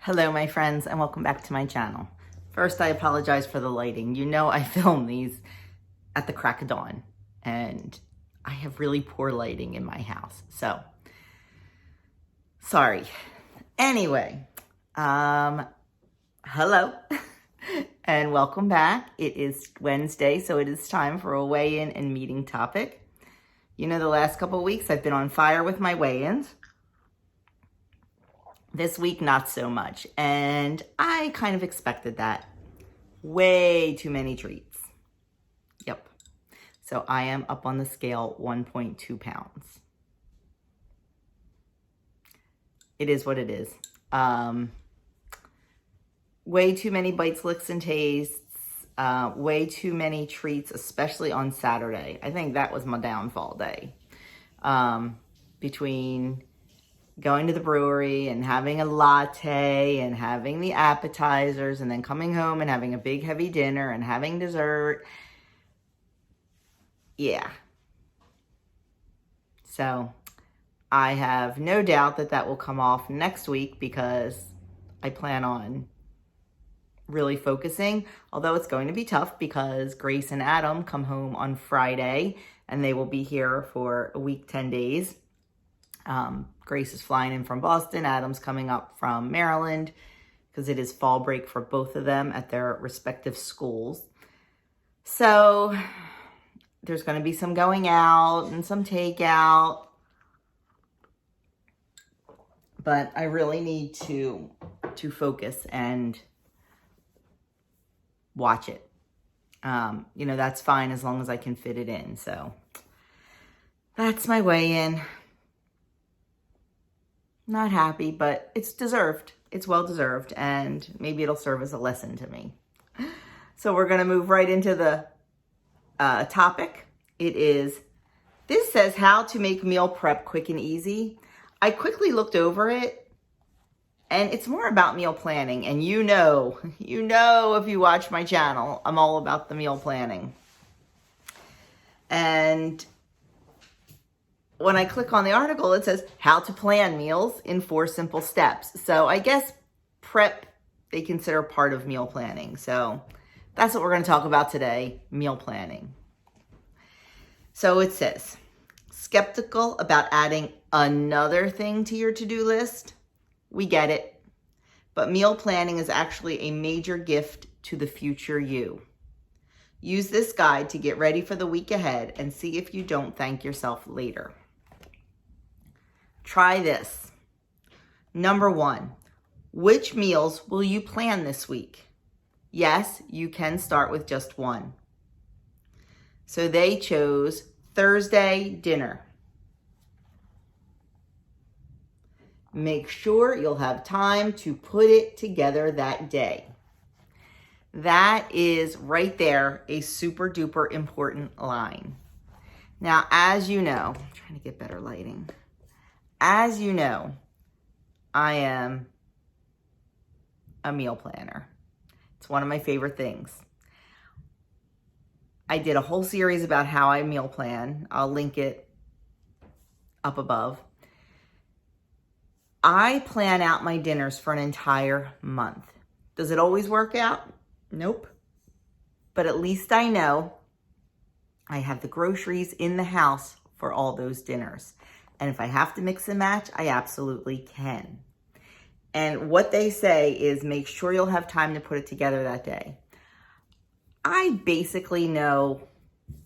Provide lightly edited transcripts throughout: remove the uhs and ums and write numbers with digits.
Hello, my friends, and welcome back to my channel. First, I apologize for the lighting. You know I film these at the crack of dawn, and I have really poor lighting in my house, so sorry. Anyway, hello, and welcome back. It is Wednesday, so it is time for a weigh-in and meeting topic. You know, the last couple of weeks I've been on fire with my weigh-ins. This week, not so much. And I kind of expected that. Way too many treats. Yep. So I am up on the scale 1.2 pounds. It is what it is. Way too many bites, licks, and tastes. Way too many treats, especially on Saturday. I think that was my downfall day. Between going to the brewery and having a latte and having the appetizers and then coming home and having a big heavy dinner and having dessert. Yeah. So I have no doubt that that will come off next week because I plan on really focusing, although it's going to be tough because Grace and Adam come home on Friday and they will be here for a week, 10 days. Grace is flying in from Boston. Adam's coming up from Maryland because it is fall break for both of them at their respective schools. So there's going to be some going out and some takeout. But I really need to focus and watch it. You know, that's fine as long as I can fit it in. So that's my weigh-in. Not happy, but it's deserved. It's well deserved, and maybe it'll serve as a lesson to me. So we're going to move right into the topic. This says how to make meal prep quick and easy. I quickly looked over it, and it's more about meal planning. And you know if you watch my channel, I'm all about the meal planning. And when I click on the article, it says how to plan meals in 4 simple steps. So I guess prep, they consider part of meal planning. So that's what we're going to talk about today, meal planning. So it says, skeptical about adding another thing to your to-do list? We get it. But meal planning is actually a major gift to the future you. Use this guide to get ready for the week ahead and see if you don't thank yourself later. Try this. Number 1, which meals will you plan this week? Yes, you can start with just one. So they chose Thursday dinner. Make sure you'll have time to put it together that day. That is right there a super duper important line. Now, as you know, I'm trying to get better lighting. As you know, I am a meal planner. It's one of my favorite things. I did a whole series about how I meal plan. I'll link it up above. I plan out my dinners for an entire month. Does it always work out? Nope. But at least I know I have the groceries in the house for all those dinners. And if I have to mix and match, I absolutely can. And what they say is make sure you'll have time to put it together that day. I basically know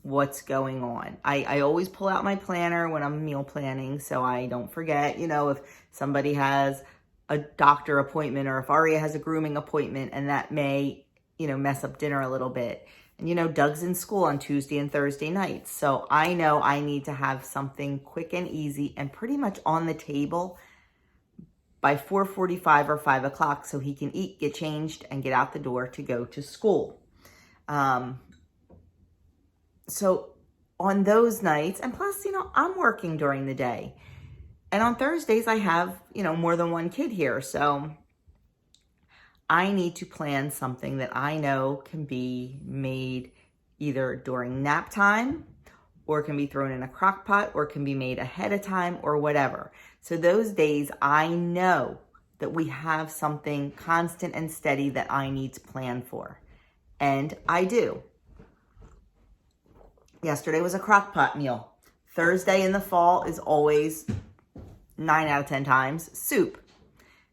what's going on. I always pull out my planner when I'm meal planning so I don't forget, if somebody has a doctor appointment or if Aria has a grooming appointment and that may, mess up dinner a little bit. And Doug's in school on Tuesday and Thursday nights. So I know I need to have something quick and easy and pretty much on the table by 4:45 or 5 o'clock so he can eat, get changed, and get out the door to go to school. So on those nights, and plus, I'm working during the day. And on Thursdays, I have, more than one kid here. So I need to plan something that I know can be made either during nap time or can be thrown in a crock pot or can be made ahead of time or whatever. So those days I know that we have something constant and steady that I need to plan for. And I do. Yesterday was a crock pot meal. Thursday in the fall is always 9 out of 10 times soup.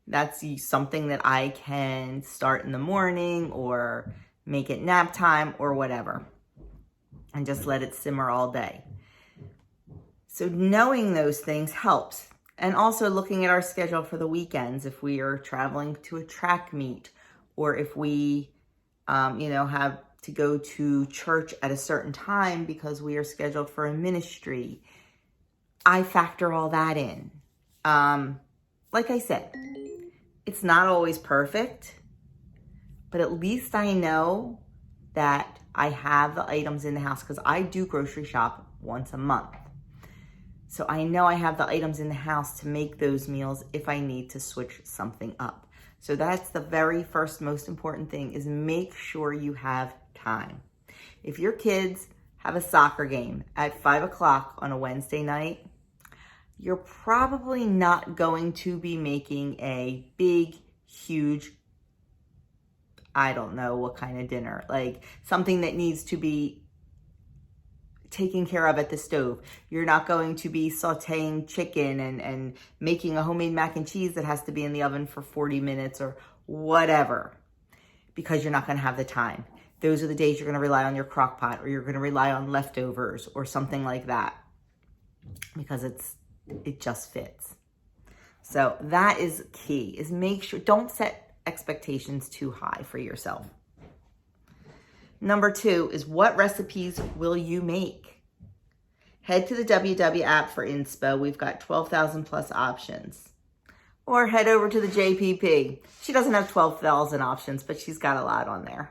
That's something that I can start in the morning or make it nap time or whatever, and just let it simmer all day. So knowing those things helps. And also looking at our schedule for the weekends, if we are traveling to a track meet, or if we, have to go to church at a certain time because we are scheduled for a ministry, I factor all that in. Like I said, it's not always perfect, but at least I know that I have the items in the house, because I do grocery shop once a month. So I know I have the items in the house to make those meals if I need to switch something up. So that's the very first most important thing, is make sure you have time. If your kids have a soccer game at 5 o'clock on a Wednesday night, you're probably not going to be making a big, huge, I don't know what kind of dinner, like something that needs to be taken care of at the stove. You're not going to be sauteing chicken and making a homemade mac and cheese that has to be in the oven for 40 minutes or whatever, because you're not going to have the time. Those are the days you're going to rely on your crock pot, or you're going to rely on leftovers or something like that, because it just fits. So that is key, is make sure, don't set expectations too high for yourself. Number 2 is, what recipes will you make? Head to the WW app for inspo. We've got 12,000 plus options. Or head over to the JPP. She doesn't have 12,000 options, but she's got a lot on there.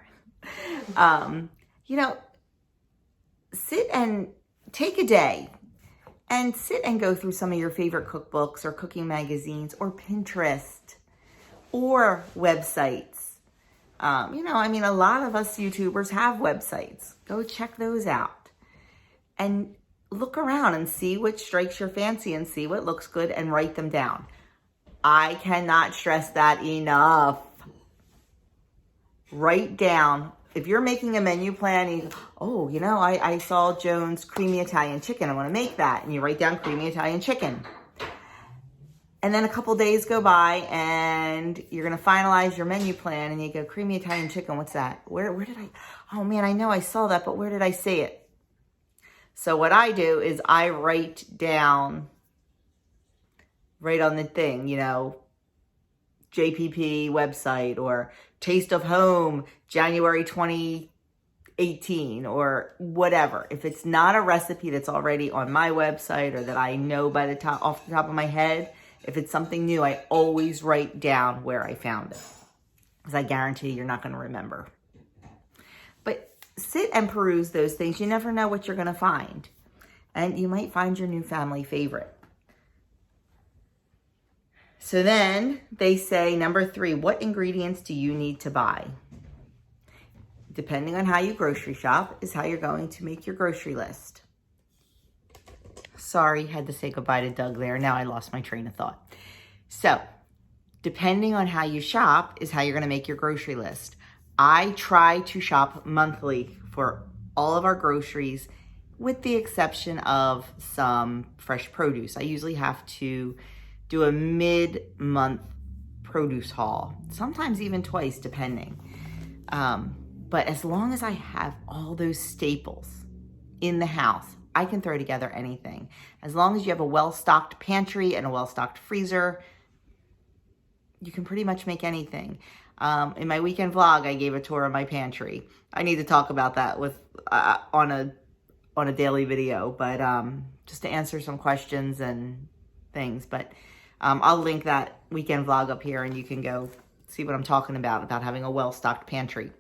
Sit and take a day and sit and go through some of your favorite cookbooks or cooking magazines or Pinterest or websites. A lot of us YouTubers have websites. Go check those out and look around and see what strikes your fancy and see what looks good and write them down. I cannot stress that enough. Write down. If you're making a menu plan, I saw Joan's creamy Italian chicken. I want to make that. And you write down creamy Italian chicken. And then a couple days go by and you're going to finalize your menu plan and you go, creamy Italian chicken, what's that? Where did I know I saw that, but where did I see it? So what I do is I write down right on the thing, JPP website or Taste of Home, January 2018 or whatever. If it's not a recipe that's already on my website or that I know off the top of my head, if it's something new, I always write down where I found it, because I guarantee you're not going to remember. But sit and peruse those things. You never know what you're going to find. And you might find your new family favorite. So then they say, number 3, what ingredients do you need to buy? Depending on how you grocery shop is how you're going to make your grocery list. Sorry, had to say goodbye to Doug there. Now I lost my train of thought. So, depending on how you shop is how you're going to make your grocery list. I try to shop monthly for all of our groceries, with the exception of some fresh produce. I usually have to do a mid-month produce haul, sometimes even twice, depending. But as long as I have all those staples in the house, I can throw together anything. As long as you have a well-stocked pantry and a well-stocked freezer, you can pretty much make anything. In my weekend vlog, I gave a tour of my pantry. I need to talk about that on a daily video, but just to answer some questions and things. But I'll link that weekend vlog up here, and you can go see what I'm talking about having a well-stocked pantry.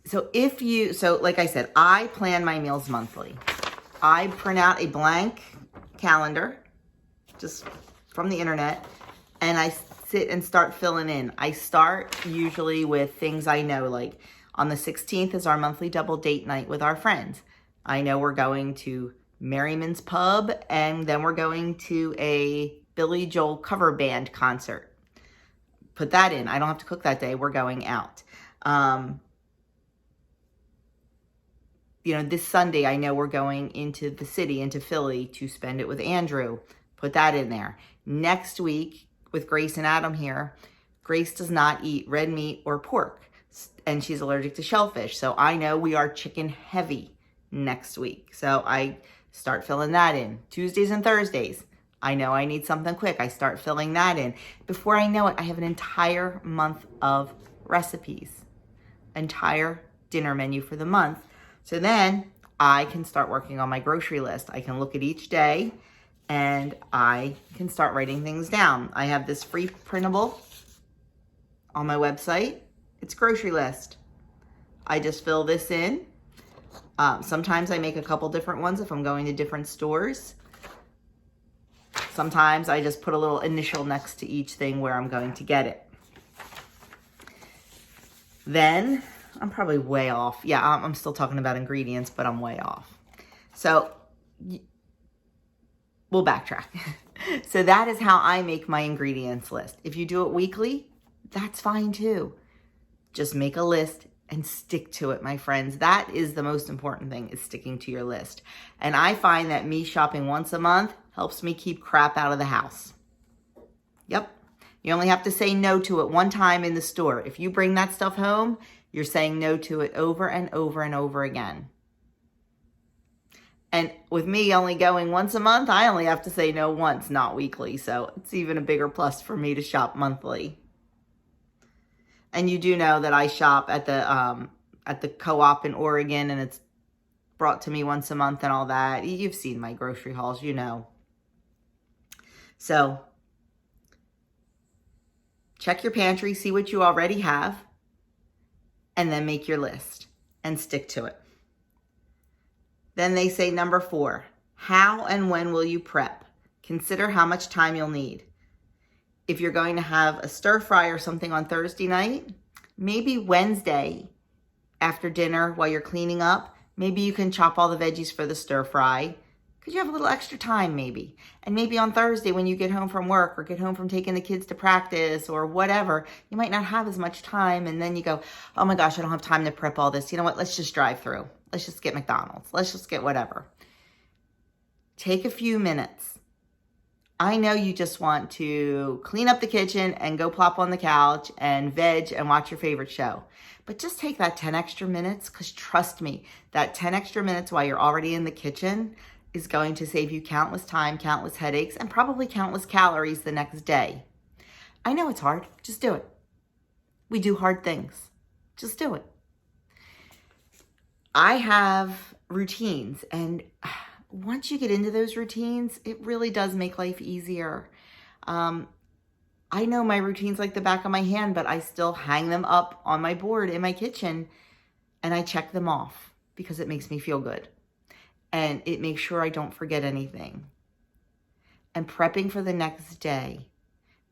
So like I said, I plan my meals monthly. I print out a blank calendar just from the internet, and I sit and start filling in. I start usually with things I know, like on the 16th is our monthly double date night with our friends. I know we're going to Merriman's Pub, and then we're going to a Billy Joel cover band concert. Put that in. I don't have to cook that day. We're going out. This Sunday, I know we're going into the city, into Philly, to spend it with Andrew. Put that in there. Next week, with Grace and Adam here, Grace does not eat red meat or pork, and she's allergic to shellfish. So I know we are chicken heavy next week. So I start filling that in. Tuesdays and Thursdays, I know I need something quick. I start filling that in. Before I know it, I have an entire month of recipes, entire dinner menu for the month. So then I can start working on my grocery list. I can look at each day and I can start writing things down. I have this free printable on my website. It's grocery list. I just fill this in. Sometimes I make a couple different ones if I'm going to different stores. Sometimes I just put a little initial next to each thing where I'm going to get it. Then I'm probably way off. Yeah, I'm still talking about ingredients, but I'm way off. So we'll backtrack. So that is how I make my ingredients list. If you do it weekly, that's fine too. Just make a list and stick to it, my friends. That is the most important thing, is sticking to your list. And I find that me shopping once a month helps me keep crap out of the house. Yep. You only have to say no to it one time in the store. If you bring that stuff home, you're saying no to it over and over and over again. And with me only going once a month, I only have to say no once, not weekly. So it's even a bigger plus for me to shop monthly. And you do know that I shop at the co-op in Oregon, and it's brought to me once a month and all that. You've seen my grocery hauls, you know. So check your pantry, see what you already have, and then make your list and stick to it. Then they say number 4, how and when will you prep? Consider how much time you'll need. If you're going to have a stir fry or something on Thursday night, maybe Wednesday after dinner while you're cleaning up, maybe you can chop all the veggies for the stir fry because you have a little extra time maybe. And maybe on Thursday when you get home from work or get home from taking the kids to practice or whatever, you might not have as much time, and then you go, oh my gosh, I don't have time to prep all this. You know what? Let's just drive through. Let's just get McDonald's. Let's just get whatever. Take a few minutes. I know you just want to clean up the kitchen and go plop on the couch and veg and watch your favorite show. But just take that 10 extra minutes, because trust me, that 10 extra minutes while you're already in the kitchen is going to save you countless time, countless headaches, and probably countless calories the next day. I know it's hard. Just do it. We do hard things. Just do it. I have routines, and once you get into those routines, it really does make life easier. I know my routines like the back of my hand, but I still hang them up on my board in my kitchen and I check them off because it makes me feel good. And it makes sure I don't forget anything. And prepping for the next day,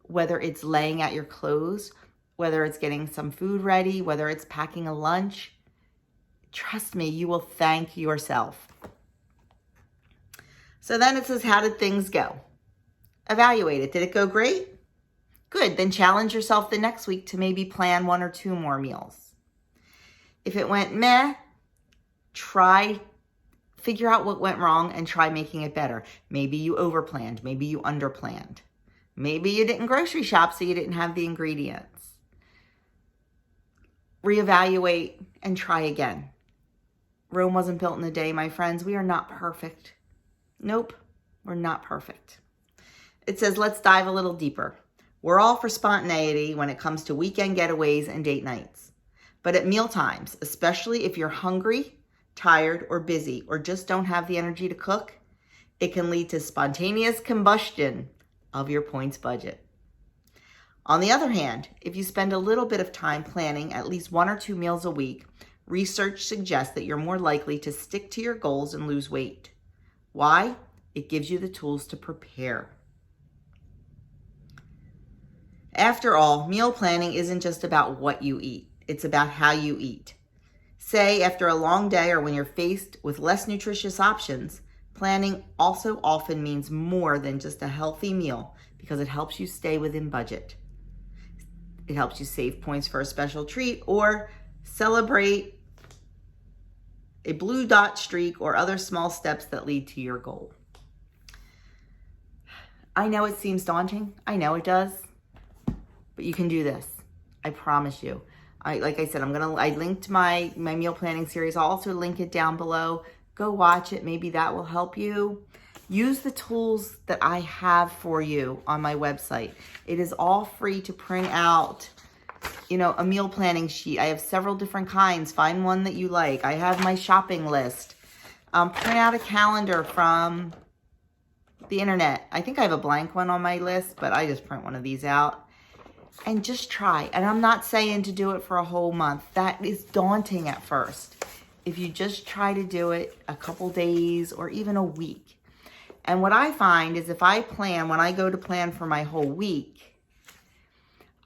whether it's laying out your clothes, whether it's getting some food ready, whether it's packing a lunch, trust me, you will thank yourself. So then it says, how did things go? Evaluate it. Did it go great? Good. Then challenge yourself the next week to maybe plan 1 or 2 more meals. If it went meh, figure out what went wrong and try making it better. Maybe you overplanned. Maybe you underplanned. Maybe you didn't grocery shop, so you didn't have the ingredients. Reevaluate and try again. Rome wasn't built in a day, my friends. We are not perfect. Nope, we're not perfect. It says, let's dive a little deeper. We're all for spontaneity when it comes to weekend getaways and date nights. But at meal times, especially if you're hungry, tired, or busy, or just don't have the energy to cook, it can lead to spontaneous combustion of your points budget. On the other hand, if you spend a little bit of time planning at least 1 or 2 meals a week, research suggests that you're more likely to stick to your goals and lose weight. Why? It gives you the tools to prepare. After all, meal planning isn't just about what you eat. It's about how you eat. Say, after a long day or when you're faced with less nutritious options, Planning also often means more than just a healthy meal because it helps you stay within budget. It helps you save points for a special treat or celebrate a blue dot streak or other small steps that lead to your goal. I know it seems daunting. I know it does, but you can do this. I promise you. Like I said, I linked my meal planning series. I'll also link it down below. Go watch it. Maybe that will help you. Use the tools that I have for you on my website. It is all free to print out, a meal planning sheet. I have several different kinds. Find one that you like. I have my shopping list. Print out a calendar from the internet. I think I have a blank one on my list, but I just print one of these out. And just try. And I'm not saying to do it for a whole month. That is daunting at first. If you just try to do it a couple days or even a week. And what I find is if I plan, when I go to plan for my whole week,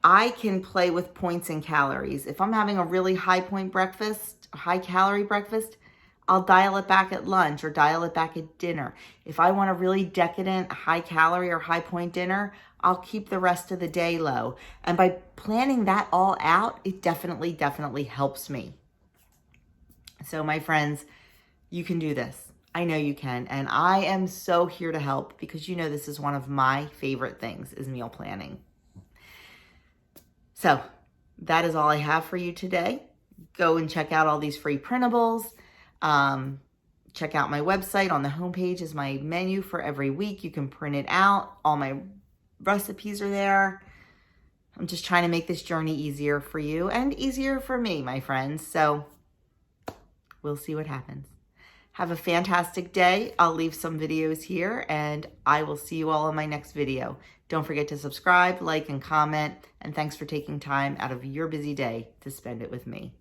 I can play with points and calories. If I'm having a really high point breakfast, high calorie breakfast, I'll dial it back at lunch or dial it back at dinner. If I want a really decadent, high calorie or high point dinner, I'll keep the rest of the day low. And by planning that all out, it definitely helps me. So my friends, you can do this. I know you can. And I am so here to help because this is one of my favorite things is meal planning. So that is all I have for you today. Go and check out all these free printables. Check out my website. On the homepage is my menu for every week. You can print it out. All my recipes are there. I'm just trying to make this journey easier for you and easier for me, my friends. So we'll see what happens. Have a fantastic day. I'll leave some videos here and I will see you all in my next video. Don't forget to subscribe, like, and comment. And thanks for taking time out of your busy day to spend it with me.